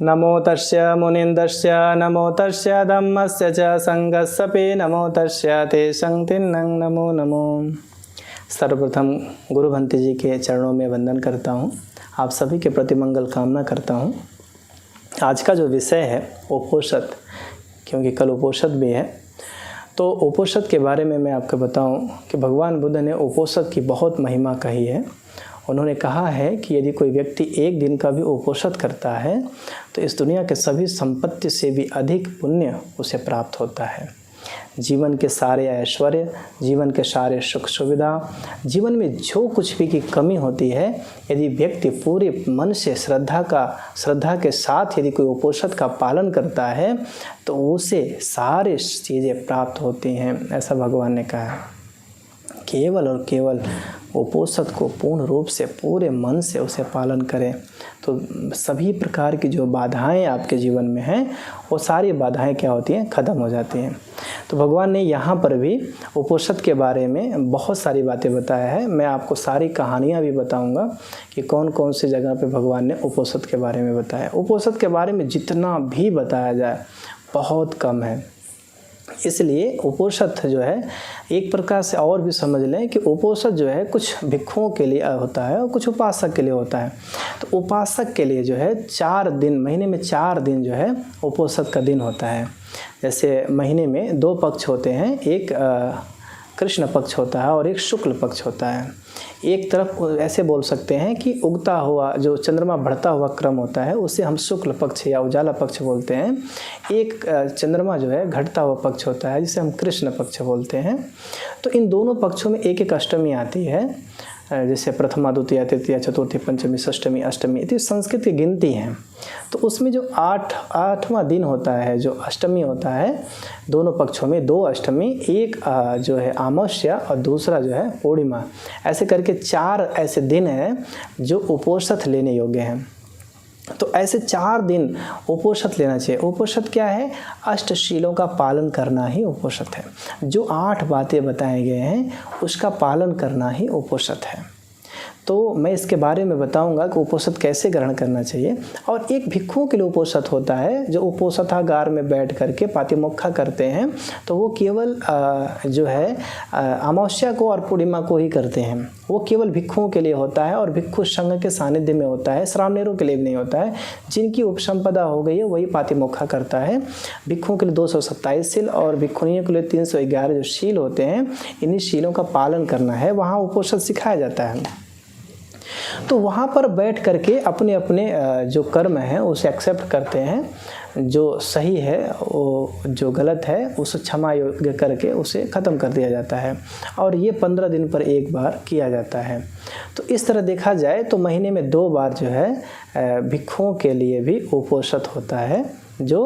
नमो तस्य मुनिन्दस्य नमो तस्य धम्मस्य च संगस्सपि नमो तस्य ते संतिन्नं नमो नमो। सर्वप्रथम गुरु भंते जी के चरणों में वंदन करता हूँ। आप सभी के प्रति मंगल कामना करता हूँ। आज का जो विषय है उपोषद, क्योंकि कल उपोषद भी है, तो उपोषद के बारे में मैं आपको बताऊं कि भगवान बुद्ध ने उपोषद की बहुत महिमा कही है। उन्होंने कहा है कि यदि कोई व्यक्ति एक दिन का भी उपोषद करता है तो इस दुनिया के सभी संपत्ति से भी अधिक पुण्य उसे प्राप्त होता है। जीवन के सारे ऐश्वर्य, जीवन के सारे सुख सुविधा, जीवन में जो कुछ भी की कमी होती है, यदि व्यक्ति पूरे मन से श्रद्धा के साथ यदि कोई उपोषद का पालन करता है तो उसे सारे चीज़ें प्राप्त होती हैं, ऐसा भगवान ने कहा है। केवल और केवल उपोषद को पूर्ण रूप से पूरे मन से उसे पालन करें तो सभी प्रकार की जो बाधाएं आपके जीवन में हैं वो सारी बाधाएं क्या होती हैं, ख़त्म हो जाती हैं। तो भगवान ने यहाँ पर भी उपोषद के बारे में बहुत सारी बातें बताया है। मैं आपको सारी कहानियाँ भी बताऊँगा कि कौन कौन सी जगह पे भगवान ने उपोषद के बारे में बताया। उपोषद के बारे में जितना भी बताया जाए बहुत कम है। इसलिए उपोषद जो है एक प्रकार से और भी समझ लें कि उपोषद जो है कुछ भिक्षुओं के लिए होता है और कुछ उपासक के लिए होता है। तो उपासक के लिए जो है 4 दिन, महीने में 4 दिन जो है उपोषद का दिन होता है। जैसे महीने में 2 पक्ष होते हैं, एक कृष्ण पक्ष होता है और एक शुक्ल पक्ष होता है। एक तरफ ऐसे बोल सकते हैं कि उगता हुआ जो चंद्रमा बढ़ता हुआ क्रम होता है उसे हम शुक्ल पक्ष या उजाला पक्ष बोलते हैं। एक चंद्रमा जो है घटता हुआ पक्ष होता है जिसे हम कृष्ण पक्ष बोलते हैं। तो इन दोनों पक्षों में एक एक अष्टमी आती है, जैसे प्रथमा, द्वितीया, तृतीया, चतुर्थी, पंचमी, षष्टमी, अष्टमी, इतनी संस्कृत की गिनती है। तो उसमें जो 8वां दिन होता है, जो अष्टमी होता है, दोनों पक्षों में 2 अष्टमी, एक जो है अमावस्या और दूसरा जो है पूर्णिमा, ऐसे करके 4 ऐसे दिन हैं जो उपोषद लेने योग्य हैं। तो ऐसे 4 दिन उपोषद लेना चाहिए। उपोषद क्या है? अष्टशीलों का पालन करना ही उपोषद है। जो 8 बातें बताए गए हैं उसका पालन करना ही उपोषद है। तो मैं इसके बारे में बताऊंगा कि उपोषद कैसे ग्रहण करना चाहिए। और एक भिक्षुओं के लिए उपोषद होता है जो उपोषदागार में बैठ करके पातिमोक्ष करते हैं, तो वो केवल जो है अमावस्या को और पूर्णिमा को ही करते हैं। वो केवल भिक्षुओं के लिए होता है और भिक्षु संघ के सानिध्य में होता है, श्रावणेरों के लिए नहीं होता है। जिनकी उपसंपदा हो गई है वही पातिमोक्ष करता है। भिक्षुओं के लिए 227 शील और भिक्षुणियों के लिए 311 जो शील होते हैं, इन्हीं शीलों का पालन करना है। वहाँ उपोषद सिखाया जाता है। तो वहाँ पर बैठ करके अपने अपने जो कर्म हैं उसे एक्सेप्ट करते हैं, जो सही है वो जो गलत है उसे क्षमा योग्य करके उसे ख़त्म कर दिया जाता है। और ये 15 दिन पर एक बार किया जाता है। तो इस तरह देखा जाए तो महीने में 2 बार जो है भिक्षुओं के लिए भी उपोषद होता है, जो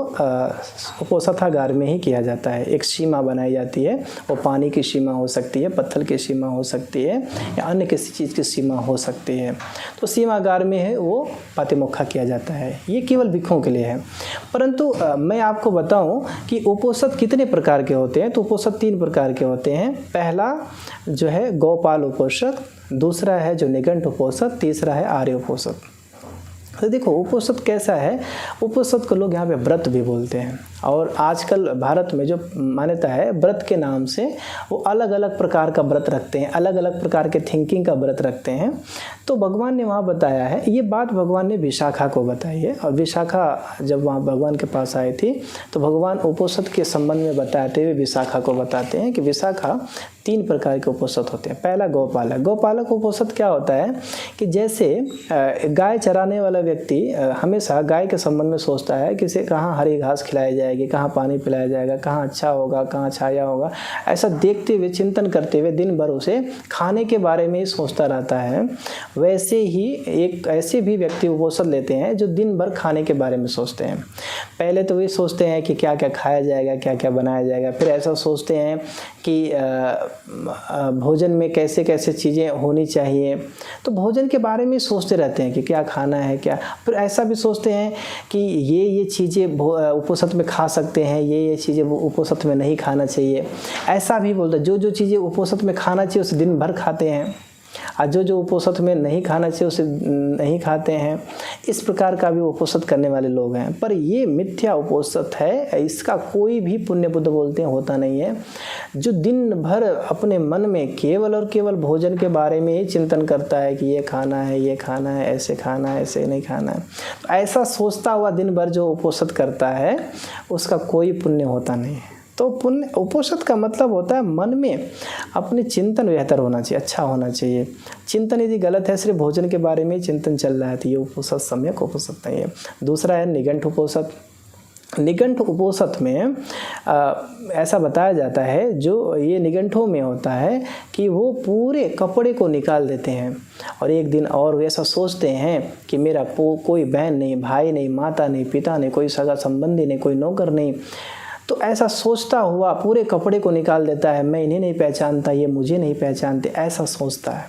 उपोषदागार में ही किया जाता है। एक सीमा बनाई जाती है, वो पानी की सीमा हो सकती है, पत्थर की सीमा हो सकती है या अन्य किसी चीज़ की सीमा हो सकती है। तो सीमागार में है वो पातिमोक्ष किया जाता है। ये केवल भिक्षुओं के लिए है। परंतु मैं आपको बताऊं कि उपोषद कितने प्रकार के होते हैं। तो उपोषद 3 प्रकार के होते हैं। पहला जो है गौपाल उपोषद, दूसरा है जो निघंट उपोषद, तीसरा है आर्य उपोषद। तो देखो उपोषद कैसा है। उपोषद को लोग यहाँ पे व्रत भी बोलते हैं। और आजकल भारत में जो मान्यता है व्रत के नाम से वो अलग अलग प्रकार का व्रत रखते हैं, अलग अलग प्रकार के थिंकिंग का व्रत रखते हैं। तो भगवान ने वहाँ बताया है, ये बात भगवान ने विशाखा को बताई है। और विशाखा जब वहाँ भगवान के पास आई थी तो भगवान उपोषद के संबंध में बताते हुए विशाखा को बताते हैं कि विशाखा 3 प्रकार के उपोषद होते हैं। पहला गौपालक। गौपालक उपोषद क्या होता है कि जैसे गाय चराने वाला व्यक्ति हमेशा गाय के संबंध में सोचता है कि इसे कहाँ हरी घास खिलाई जाएगी, कहाँ पानी पिलाया जाएगा, कहाँ अच्छा होगा, कहाँ छाया होगा, ऐसा देखते हुए चिंतन करते हुए दिन भर उसे खाने के बारे में ही सोचता रहता है। वैसे ही एक ऐसे भी व्यक्ति उपोषद लेते हैं जो दिन भर खाने के बारे में सोचते हैं। पहले तो वे सोचते हैं कि क्या क्या खाया जाएगा, क्या क्या बनाया जाएगा। फिर ऐसा सोचते हैं कि भोजन में कैसे कैसे चीज़ें होनी चाहिए, तो भोजन के बारे में सोचते रहते हैं कि क्या खाना है क्या। फिर ऐसा भी सोचते हैं कि ये चीज़ें उपोषद में खा सकते हैं, ये चीज़ें उपोषद में नहीं खाना चाहिए। ऐसा भी बोलते हैं जो चीज़ें उपोषद में खाना चाहिए उसे दिन भर खाते हैं। और जो उपोषित में नहीं खाना चाहिए उसे नहीं खाते हैं, इस प्रकार का भी उपोषित करने वाले लोग हैं। पर ये मिथ्या उपोषित है, इसका कोई भी पुण्य बुद्ध बोलते हैं होता नहीं है। जो दिन भर अपने मन में केवल और केवल भोजन के बारे में ही चिंतन करता है कि ये खाना है, ये खाना है, ऐसे खाना है, ऐसे नहीं खाना है, तो ऐसा सोचता हुआ दिन भर जो उपोषित करता है उसका कोई पुण्य होता नहीं है। तो पुण्य उपोषित का मतलब होता है मन में अपने चिंतन बेहतर होना चाहिए, अच्छा होना चाहिए। चिंतन यदि गलत है, सिर्फ भोजन के बारे में ही चिंतन चल रहा है, तो ये उपोषित सम्यक उपोषित नहीं है। दूसरा है निगंठ उपोषित। निगंठ उपोषित में ऐसा बताया जाता है, जो ये निगंठों में होता है कि वो पूरे कपड़े को निकाल देते हैं और एक दिन और ऐसा सोचते हैं कि मेरा कोई बहन नहीं, भाई नहीं, माता नहीं, पिता नहीं, कोई सगा संबंधी नहीं, कोई नौकर नहीं, तो ऐसा सोचता हुआ पूरे कपड़े को निकाल देता है। मैं इन्हें नहीं पहचानता, ये मुझे नहीं पहचानते, ऐसा सोचता है।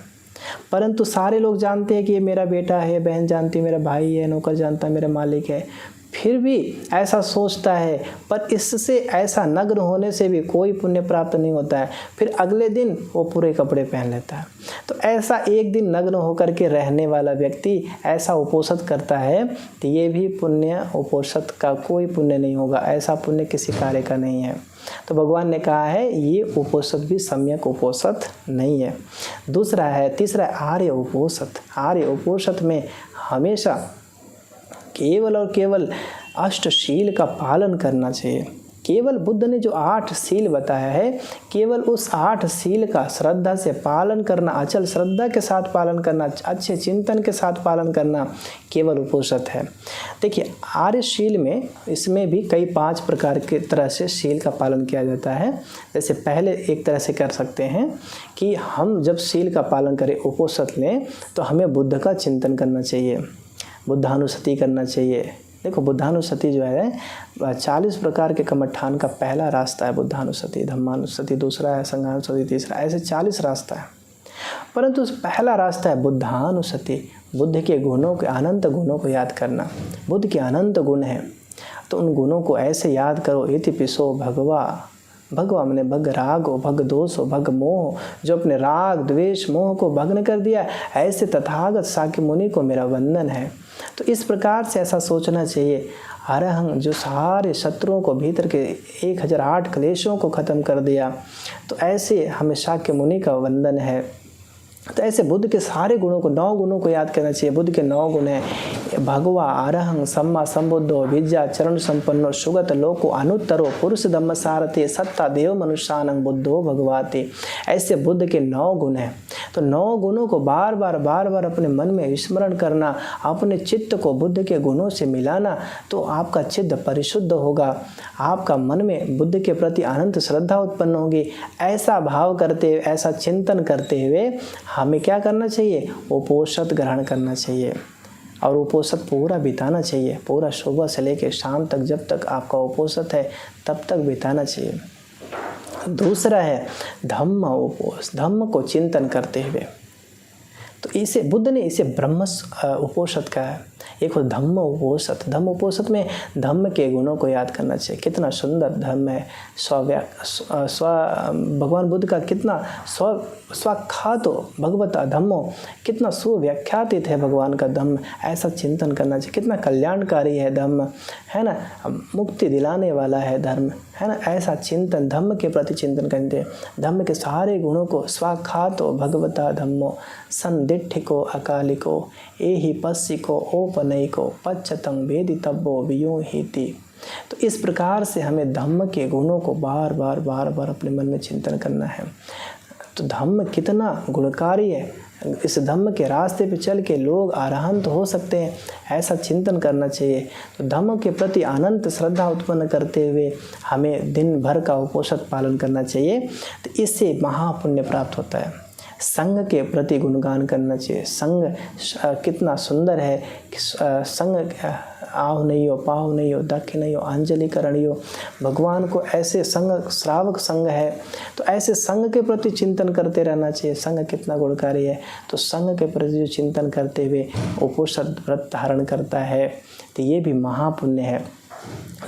परंतु सारे लोग जानते हैं कि ये मेरा बेटा है, बहन जानती है, मेरा भाई है, नौकर जानता है, मेरा मालिक है, फिर भी ऐसा सोचता है। पर इससे ऐसा नग्न होने से भी कोई पुण्य प्राप्त नहीं होता है। फिर अगले दिन वो पूरे कपड़े पहन लेता है। तो ऐसा एक दिन नग्न होकर के रहने वाला व्यक्ति ऐसा उपोषित करता है, तो ये भी पुण्य उपोषित का कोई पुण्य नहीं होगा, ऐसा पुण्य किसी कार्य का नहीं है। तो भगवान ने कहा है ये उपोषित भी सम्यक उपोषित नहीं है। दूसरा है, तीसरा है आर्य उपोषित। आर्य उपोषित में हमेशा केवल और केवल अष्टशील का पालन करना चाहिए। केवल बुद्ध ने जो 8 शील बताया है, केवल उस 8 शील का श्रद्धा से पालन करना, अचल श्रद्धा के साथ पालन करना, अच्छे चिंतन के साथ पालन करना केवल उपोषित है। देखिए आर्य शील में इसमें भी कई 5 प्रकार के तरह से शील का पालन किया जाता है। जैसे पहले एक तरह से कर सकते हैं कि हम जब शील का पालन करें, उपोषित लें, तो हमें बुद्ध का चिंतन करना चाहिए, बुद्धानुसति करना चाहिए। देखो बुद्धानुसति जो है 40 प्रकार के कमठान का पहला रास्ता है बुद्धानुसति, धम्मानुसति दूसरा है, संघानुसति तीसरा, ऐसे 40 रास्ता है। परंतु पहला रास्ता है बुद्धानुसति, बुद्ध के गुणों के अनंत गुणों को याद करना। बुद्ध के अनंत गुण हैं, तो उन गुणों को ऐसे याद करो, इति पिसो भगवा, भगवा मैंने भग राग हो, भग दोष हो, भग मोह, जो अपने राग द्वेष मोह को भग्न कर दिया, ऐसे तथागत साक्य मुनि को मेरा वंदन है। तो इस प्रकार से ऐसा सोचना चाहिए। अरहं जो सारे शत्रुओं को भीतर के 1008 क्लेशों को ख़त्म कर दिया, तो ऐसे हमें साक्य मुनि का वंदन है। तो ऐसे बुद्ध के सारे गुणों को, 9 गुणों को याद करना चाहिए। बुद्ध के 9 गुण हैं, भगवा, अरहं, सम्मा संबुद्धो, विद्या चरण संपन्नो, सुगत लोको अनुत्तरो, पुरुष धम्म सारथे, सत्ता देव मनुष्यानंग बुद्धो भगवाते। ऐसे बुद्ध के 9 गुण हैं। तो 9 गुणों को बार बार अपने मन में स्मरण करना, अपने चित्त को बुद्ध के गुणों से मिलाना, तो आपका चित्त परिशुद्ध होगा, आपका मन में बुद्ध के प्रति अनंत श्रद्धा उत्पन्न होगी। ऐसा भाव करते हुए, ऐसा चिंतन करते हुए हमें क्या करना चाहिए, उपोषित ग्रहण करना चाहिए और उपोषित पूरा बिताना चाहिए। पूरा सुबह से लेकर शाम तक, जब तक आपका उपोषित है तब तक बिताना चाहिए। दूसरा है धम्म उपोष, धम्म को चिंतन करते हुए। तो इसे बुद्ध ने इसे ब्रह्म उपोषित कहा है। एक हो धम्म उपोषित। धम्म उपोषित में धम्म के गुणों को याद करना चाहिए। कितना सुंदर धम्म है, भगवान बुद्ध का कितना स्वाख्यातो भगवता धम्मो, कितना सुव्याख्यातित है भगवान का धम्म, ऐसा चिंतन करना चाहिए। कितना कल्याणकारी है धम्म, है ना, मुक्ति दिलाने वाला है धर्म, है ना, ऐसा चिंतन, धम्म के प्रति चिंतन करते हैं। धम्म के सारे गुणों को स्वाख्यातो भगवता धम्मो, संदिठिको अकालिको, एहि पस्सिको ओपनयिको, पच्चतं वेदितव्यो वियोहिति। तो इस प्रकार से हमें धम्म के गुणों को बार बार अपने मन में चिंतन करना है। तो धम्म कितना गुणकारी है, इस धम्म के रास्ते पे चल के लोग अरहंत हो सकते हैं, ऐसा चिंतन करना चाहिए। तो धम्म के प्रति अनंत श्रद्धा उत्पन्न करते हुए हमें दिन भर का उपोषित पालन करना चाहिए। तो इससे महापुण्य प्राप्त होता है। संघ के प्रति गुणगान करना चाहिए। संघ कितना सुंदर है, संघ आव नहीं हो, पाव नहीं हो, दक्ष नहीं हो, अंजलि करणी हो। भगवान को ऐसे संघ, श्रावक संघ है, तो ऐसे संघ के प्रति चिंतन करते रहना चाहिए। संघ कितना गुणकारी है, तो संघ के प्रति जो चिंतन करते हुए उपोषित व्रत धारण करता है, तो ये भी महापुण्य है।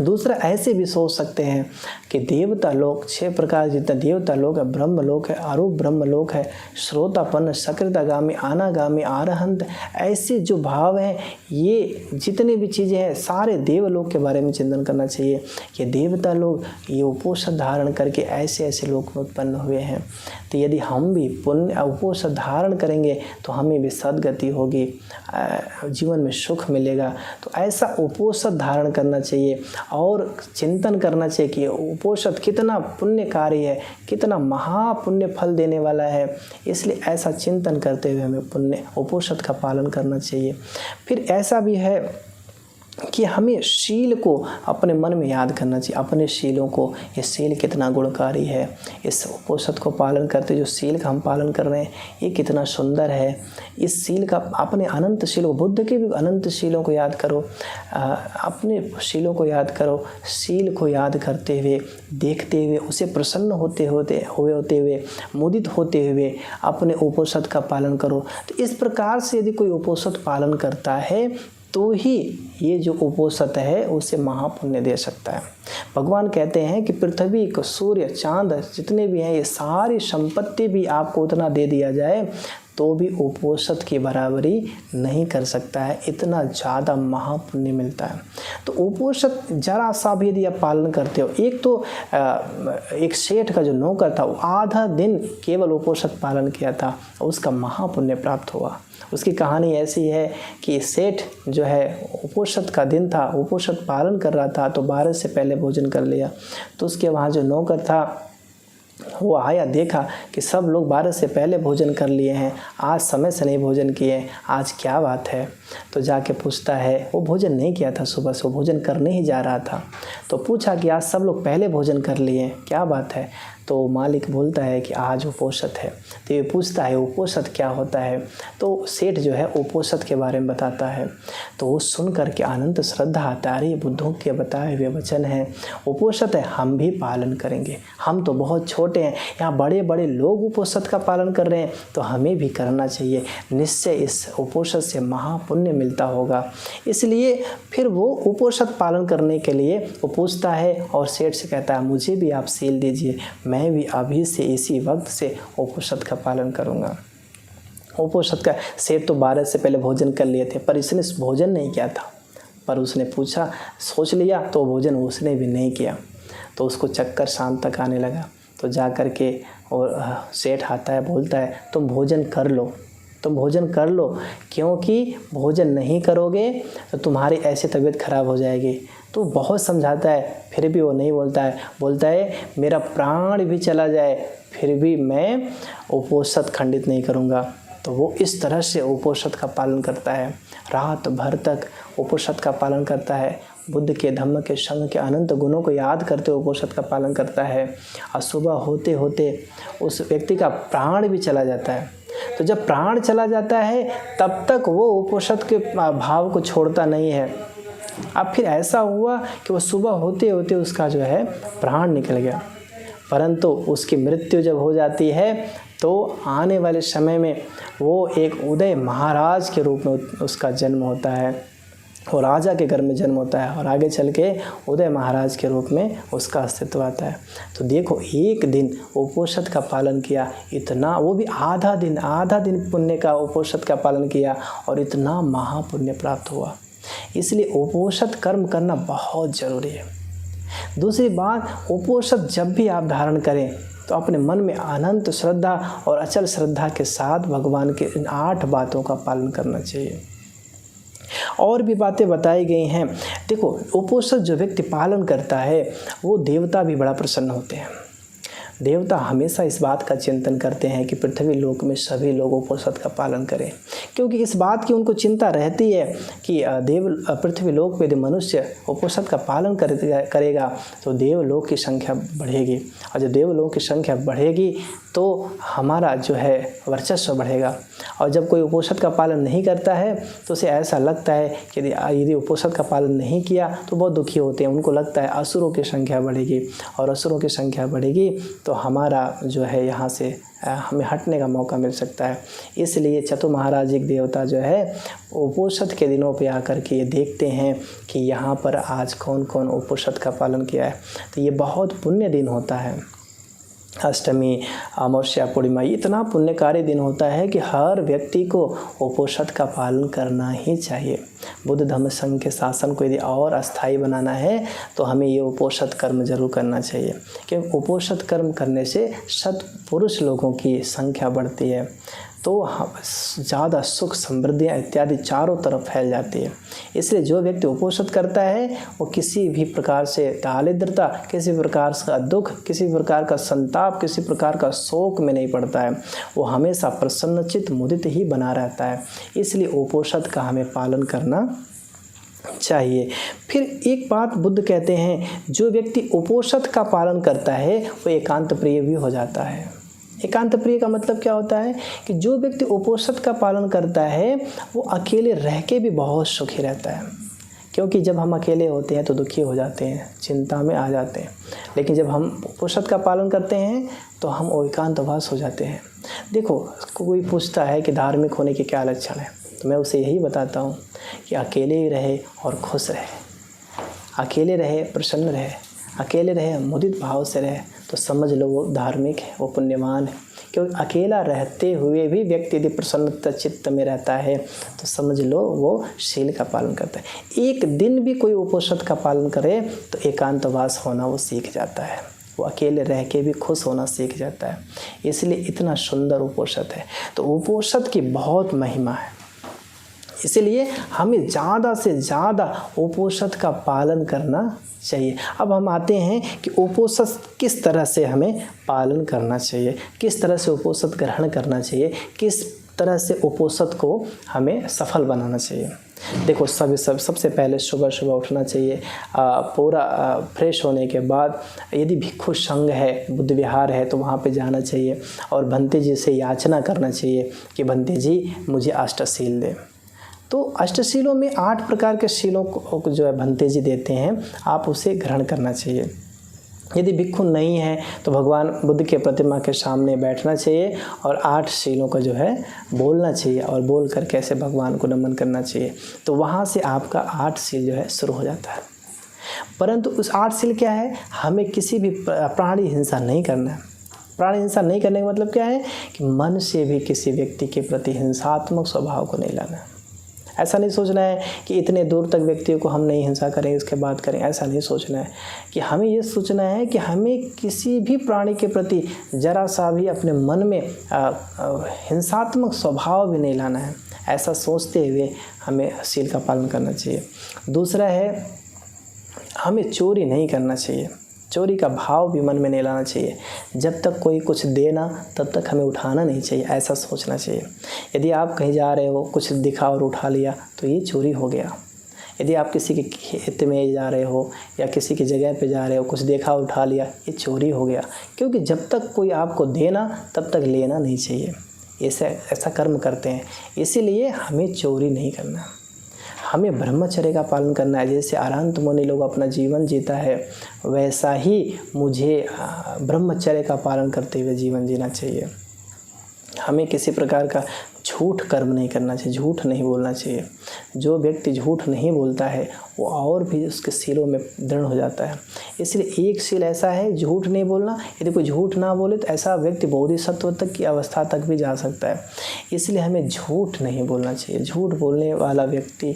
दूसरा ऐसे भी सोच सकते हैं कि देवता लोक 6 प्रकार जितना देवता लोक है, ब्रह्म लोक है, अरूप ब्रह्म लोक है, श्रोतापन्न, सकृतागामी, अनागामी, आरहंत, ऐसे जो भाव हैं, ये जितनी भी चीज़ें हैं सारे देवलोक के बारे में चिंतन करना चाहिए कि देवता लोग ये उपोषण धारण करके ऐसे ऐसे लोक में उत्पन्न हुए हैं। तो यदि हम भी पुण्य उपोषण धारण करेंगे तो हमें भी सद्गति होगी, जीवन में सुख मिलेगा। तो ऐसा उपोषण धारण करना चाहिए और चिंतन करना चाहिए कि उपोषण कितना पुण्यकारी है, कितना महापुण्य फल देने वाला है। इसलिए ऐसा चिंतन करते हुए हमें पुण्य उपोषण का पालन करना चाहिए। फिर ऐसा भी है कि हमें शील को अपने मन में याद करना चाहिए, अपने शीलों को, ये शील कितना गुणकारी है। इस उपोषण को पालन करते जो शील का हम पालन कर रहे हैं ये कितना सुंदर है। इस शील का अपने अनंत शीलों, बुद्ध के भी अनंत शीलों को याद करो, अपने शीलों को याद करो। शील को याद करते हुए, देखते हुए, उसे प्रसन्न होते हुए, मुदित होते हुए अपने उपोषण का पालन करो। तो इस प्रकार से यदि कोई उपोषण पालन करता है तो ही ये जो उपोषण है उसे महापुण्य दे सकता है। भगवान कहते हैं कि पृथ्वी को, सूर्य, चांद जितने भी हैं, ये सारी संपत्ति भी आपको उतना दे दिया जाए तो भी उपोषण की बराबरी नहीं कर सकता है, इतना ज़्यादा महापुण्य मिलता है। तो उपोषण जरा सा भी यदि आप पालन करते हो, एक तो एक सेठ का जो नौकर था वो आधा दिन केवल उपोषण पालन किया था, उसका महापुण्य प्राप्त हुआ। उसकी कहानी ऐसी है कि सेठ जो है उपोषण का दिन था, उपोषण पालन कर रहा था, तो 12 से पहले भोजन कर लिया। तो उसके वहाँ जो नौकर था वो आया, देखा कि सब लोग 12 से पहले भोजन कर लिए हैं, आज समय से नहीं भोजन किए, आज क्या बात है। तो जाके पूछता है, वो भोजन नहीं किया था सुबह से, वो भोजन करने ही जा रहा था। तो पूछा कि आज सब लोग पहले भोजन कर लिए, क्या बात है। तो मालिक बोलता है कि आज उपोषण है। तो ये पूछता है उपोषण क्या होता है। तो सेठ जो है उपोषण के बारे में बताता है। तो वो सुन करके अनंत श्रद्धा आता है, बुद्धों के बताए हुए वचन हैं, उपोषण है हम भी पालन करेंगे, हम तो बहुत छोटे हैं, यहाँ बड़े बड़े लोग उपोषण का पालन कर रहे हैं तो हमें भी करना चाहिए, निश्चय इस उपोषण से महापुण्य मिलता होगा। इसलिए फिर वो उपोषण पालन करने के लिए वो पूछता है और सेठ से कहता है मुझे भी आप सील दीजिए, मैं भी अभी से इसी वक्त से उपोषण का पालन करूंगा। उपोषण का सेठ तो 12 से पहले भोजन कर लिए थे, पर इसने भोजन नहीं किया था, पर उसने पूछा, सोच लिया तो भोजन उसने भी नहीं किया। तो उसको चक्कर शाम तक आने लगा। तो जा कर के और सेठ आता है, बोलता है तुम भोजन कर लो, तुम भोजन कर लो, क्योंकि भोजन नहीं करोगे तो तुम्हारी ऐसे तबीयत खराब हो जाएगी। तो बहुत समझाता है, फिर भी वो नहीं बोलता है मेरा प्राण भी चला जाए फिर भी मैं उपोषण खंडित नहीं करूँगा। तो वो इस तरह से उपोषण का पालन करता है, रात भर तक उपोषण का पालन करता है, बुद्ध के, धम्म के, संघ के अनंत गुणों को याद करते उपोषण का पालन करता है। और सुबह होते होते उस व्यक्ति का प्राण भी चला जाता है। तो जब प्राण चला जाता है तब तक वो उपोषण के भाव को छोड़ता नहीं है। अब फिर ऐसा हुआ कि वो सुबह होते होते उसका जो है प्राण निकल गया, परंतु उसकी मृत्यु जब हो जाती है तो आने वाले समय में वो एक उदय महाराज के रूप में उसका जन्म होता है, और राजा के घर में जन्म होता है, और आगे चल के उदय महाराज के रूप में उसका अस्तित्व आता है। तो देखो एक दिन उपोषण का पालन किया, इतना, वो भी आधा दिन पुण्य का उपोषण का पालन किया और इतना महापुण्य प्राप्त हुआ। इसलिए उपोषण कर्म करना बहुत ज़रूरी है। दूसरी बात, उपोषण जब भी आप धारण करें तो अपने मन में अनंत श्रद्धा और अचल श्रद्धा के साथ भगवान के इन 8 बातों का पालन करना चाहिए। और भी बातें बताई गई हैं। देखो उपोषण जो व्यक्ति पालन करता है वो देवता भी बड़ा प्रसन्न होते हैं। देवता हमेशा इस बात का चिंतन करते हैं कि पृथ्वी लोक में सभी लोग उपोषण का पालन करें, क्योंकि इस बात की उनको चिंता रहती है कि पृथ्वी लोक पे यदि मनुष्य उपोषण का पालन करेगा तो देवलोक की संख्या बढ़ेगी, और जब देवलोक की संख्या बढ़ेगी तो हमारा जो है वर्चस्व बढ़ेगा। और जब कोई उपोषण का पालन नहीं करता है तो उसे ऐसा लगता है कि यदि उपोषण का पालन नहीं किया तो बहुत दुखी होते हैं, उनको लगता है असुरों की संख्या बढ़ेगी, और असुरों की संख्या बढ़ेगी तो हमारा जो है यहाँ से हमें हटने का मौका मिल सकता है। इसलिए चतुर्माराजिक देवता जो है उपोषद के दिनों पे आकर के ये देखते हैं कि यहाँ पर आज कौन कौन उपोषद का पालन किया है। तो ये बहुत पुण्य दिन होता है। अष्टमी, अमावस्या, पूर्णिमा, इतना पुण्यकारी दिन होता है कि हर व्यक्ति को उपोषद का पालन करना ही चाहिए। बुद्ध धम्म संघ के शासन को यदि और अस्थायी बनाना है तो हमें ये उपोषद कर्म जरूर करना चाहिए, क्योंकि उपोषद कर्म करने से सत्पुरुष लोगों की संख्या बढ़ती है, तो ज़्यादा सुख, समृद्धियाँ इत्यादि चारों तरफ फैल जाती है। इसलिए जो व्यक्ति उपोषद करता है वो किसी भी प्रकार से दारिद्रता, किसी प्रकार का दुख, किसी प्रकार का संताप, किसी प्रकार का शोक में नहीं पड़ता है। वो हमेशा प्रसन्नचित्त, मुदित ही बना रहता है। इसलिए उपोषद का हमें पालन करना चाहिए। फिर एक बात बुद्ध कहते हैं, जो व्यक्ति उपोषद का पालन करता है वो एकांत प्रिय भी हो जाता है। एकांत प्रिय का मतलब क्या होता है कि जो व्यक्ति उपोषद का पालन करता है वो अकेले रह के भी बहुत सुखी रहता है, क्योंकि जब हम अकेले होते हैं तो दुखी हो जाते हैं, चिंता में आ जाते हैं, लेकिन जब हम उपोषद का पालन करते हैं तो हम एकांतवास हो जाते हैं। देखो, कोई पूछता है कि धार्मिक होने के क्या लक्षण है, तो मैं उसे यही बताता हूँ कि अकेले ही रहे और खुश रहे, अकेले रहे, प्रसन्न रहे, अकेले रहे, मुदित भाव से रहे, तो समझ लो वो धार्मिक है, वो पुण्यवान है। क्योंकि अकेला रहते हुए भी व्यक्ति यदि प्रसन्नता चित्त में रहता है तो समझ लो वो शील का पालन करता है। एक दिन भी कोई उपोषद का पालन करे तो एकांतवास होना वो सीख जाता है, वो अकेले रह के भी खुश होना सीख जाता है। इसलिए इतना सुंदर उपोषद है। तो उपोषद की बहुत महिमा है, इसलिए हमें ज़्यादा से ज़्यादा उपोषद का पालन करना चाहिए। अब हम आते हैं कि उपोषद किस तरह से हमें पालन करना चाहिए, किस तरह से उपोषद ग्रहण करना चाहिए, किस तरह से उपोषद को हमें सफल बनाना चाहिए। देखो, सबसे पहले सुबह सुबह उठना चाहिए। पूरा फ्रेश होने के बाद यदि भिक्षु संघ है, बुद्ध विहार है, तो वहाँ पे जाना चाहिए और भंते जी से याचना करना चाहिए कि भंते जी मुझे अष्टशील दें। तो अष्टशीलों में 8 प्रकार के शीलों को जो है भंते जी देते हैं, आप उसे ग्रहण करना चाहिए। यदि भिक्षु नहीं है तो भगवान बुद्ध के प्रतिमा के सामने बैठना चाहिए और 8 शीलों का जो है बोलना चाहिए और बोल कर कैसे भगवान को नमन करना चाहिए। तो वहाँ से आपका 8 शील जो है शुरू हो जाता है। परंतु उस 8 शील क्या है, हमें किसी भी प्राणी हिंसा नहीं करना है। प्राणी हिंसा नहीं करने का मतलब क्या है कि मन से भी किसी व्यक्ति के प्रति हिंसात्मक स्वभाव को नहीं लाना है। ऐसा नहीं सोचना है कि इतने दूर तक व्यक्तियों को हम नहीं हिंसा करेंगे, उसके बाद करें, ऐसा नहीं सोचना है। कि हमें ये सोचना है कि हमें किसी भी प्राणी के प्रति जरा सा भी अपने मन में हिंसात्मक स्वभाव भी नहीं लाना है। ऐसा सोचते हुए हमें शील का पालन करना चाहिए। दूसरा है, हमें चोरी नहीं करना चाहिए। चोरी का भाव भी मन में नहीं लाना चाहिए। जब तक कोई कुछ देना तब तक हमें उठाना नहीं चाहिए, ऐसा सोचना चाहिए। यदि आप कहीं जा रहे हो, कुछ दिखा और उठा लिया तो ये चोरी हो गया। यदि आप किसी के खेत में जा रहे हो या किसी की जगह पे जा रहे हो, कुछ देखा उठा लिया, ये चोरी हो गया। क्योंकि जब तक कोई आपको देना तब तक लेना नहीं चाहिए। ऐसा कर्म करते हैं, इसीलिए हमें चोरी नहीं करना। हमें ब्रह्मचर्य का पालन करना है। जैसे अरहंत मुनि लोग अपना जीवन जीता है, वैसा ही मुझे ब्रह्मचर्य का पालन करते हुए जीवन जीना चाहिए। हमें किसी प्रकार का झूठ कर्म नहीं करना चाहिए, झूठ नहीं बोलना चाहिए। जो व्यक्ति झूठ नहीं बोलता है वो और भी उसके शीलों में दृढ़ हो जाता है। इसलिए एक शील ऐसा है, झूठ नहीं बोलना। यदि कोई झूठ ना बोले तो ऐसा व्यक्ति बोधिसत्व तक की अवस्था तक भी जा सकता है। इसलिए हमें झूठ नहीं बोलना चाहिए। झूठ बोलने वाला व्यक्ति,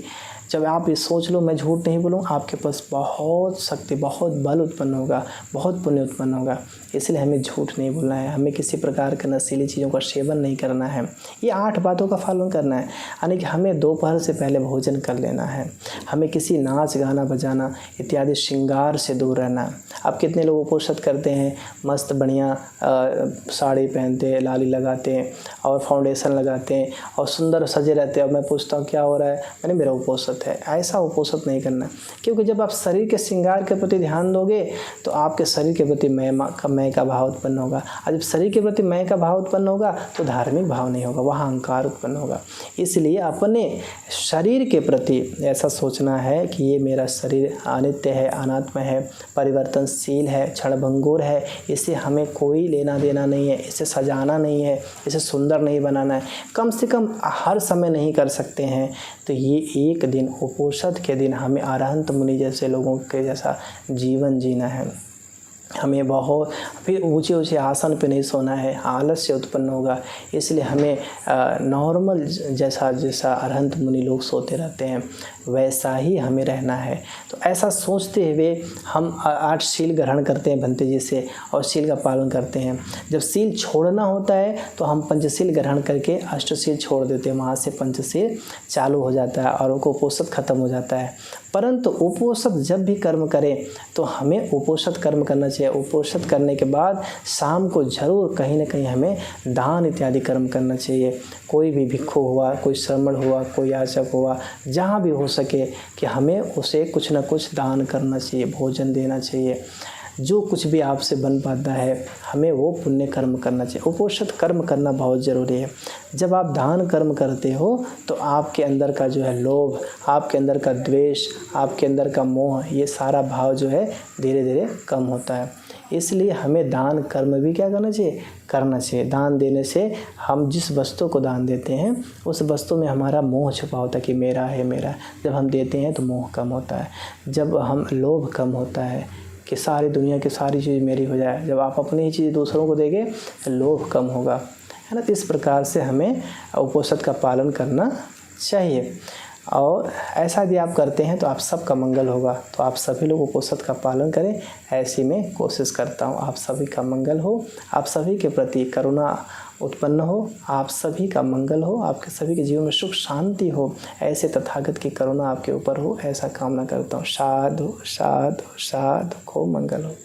जब आप ये सोच लो मैं झूठ नहीं बोलूँ, आपके पास बहुत शक्ति, बहुत बल उत्पन्न होगा, बहुत पुण्य उत्पन्न होगा। इसलिए हमें झूठ नहीं बोलना है। हमें किसी प्रकार के नशीली चीज़ों का सेवन नहीं करना है। ये 8 बातों का पालन करना है। यानी कि हमें दोपहर से पहले भोजन कर लेना है। हमें किसी नाच गाना बजाना इत्यादि श्रृंगार से दूर रहना है। अब कितने लोग उपोषद करते हैं, मस्त बढ़िया साड़ी पहनते हैं, लाली लगाते हैं और फाउंडेशन लगाते हैं और सुंदर सजे रहते हैं। और मैं पूछता हूँ क्या हो रहा है, मैंने मेरा उपोषद उपोषित है, ऐसा उपोषित नहीं करना। क्योंकि जब आप शरीर के श्रृंगार के प्रति ध्यान दोगे तो आपके शरीर के प्रति मैं का भाव उत्पन्न होगा, और जब शरीर के प्रति मैं का भाव उत्पन्न होगा तो धार्मिक भाव नहीं होगा, वहाँ अहंकार उत्पन्न होगा। इसलिए अपने शरीर के प्रति ऐसा सोचना है कि ये मेरा शरीर अनित्य है, अनात्म है, परिवर्तनशील है, क्षणभंगुर है, इसे हमें कोई लेना देना नहीं है, इसे सजाना नहीं है, इसे सुंदर नहीं बनाना है, कम से कम हर समय नहीं कर सकते हैं। तो ये एक दिन उपोषित के दिन हमें अरहंत मुनि जैसे लोगों के जैसा जीवन जीना है। हमें बहुत फिर ऊंचे ऊंचे आसन पे नहीं सोना है, आलस्य उत्पन्न होगा। इसलिए हमें नॉर्मल जैसा अरहंत मुनि लोग सोते रहते हैं वैसा ही हमें रहना है। तो ऐसा सोचते हुए हम 8 शील ग्रहण करते हैं भंते जी से और शील का पालन करते हैं। जब शील छोड़ना होता है तो हम पंचशील ग्रहण करके अष्टशील छोड़ देते हैं, वहाँ से पंचशील चालू हो जाता है और उनको उपोषित खत्म हो जाता है। परंतु उपोषित जब भी कर्म करें तो हमें उपोषित कर्म करना चाहिए। उपोषित करने के बाद शाम को ज़रूर कहीं ना कहीं हमें दान इत्यादि कर्म करना चाहिए। कोई भी भिक्षु हुआ, कोई श्रमण हुआ, कोई याचक हुआ, जहाँ भी हो सके कि हमें उसे कुछ ना कुछ दान करना चाहिए, भोजन देना चाहिए। जो कुछ भी आपसे बन पाता है हमें वो पुण्य कर्म करना चाहिए। उपोषित कर्म करना बहुत ज़रूरी है। जब आप दान कर्म करते हो तो आपके अंदर का जो है लोभ, आपके अंदर का द्वेष, आपके अंदर का मोह, ये सारा भाव जो है धीरे धीरे कम होता है। इसलिए हमें दान कर्म भी क्या करना चाहिए, दान देने से हम जिस वस्तु को दान देते हैं उस वस्तु में हमारा मोह छुपा होता है कि मेरा है मेरा। जब हम देते हैं तो मोह कम होता है, जब हम लोभ कम होता है कि सारी दुनिया की सारी चीज़ मेरी हो जाए। जब आप अपनी ही चीज़ दूसरों को देंगे तो लोभ कम होगा, है ना। तो इस प्रकार से हमें उपोषित का पालन करना चाहिए और ऐसा यदि आप करते हैं तो आप सबका मंगल होगा। तो आप सभी लोग उपोषित का पालन करें, ऐसी मैं कोशिश करता हूँ। आप सभी का मंगल हो, आप सभी के प्रति करुणा उत्पन्न हो, आप सभी का मंगल हो, आपके सभी के जीवन में सुख शांति हो, ऐसे तथागत की करुणा आपके ऊपर हो, ऐसा कामना करता हूँ। साधु साधु साधु, खूब मंगल हो।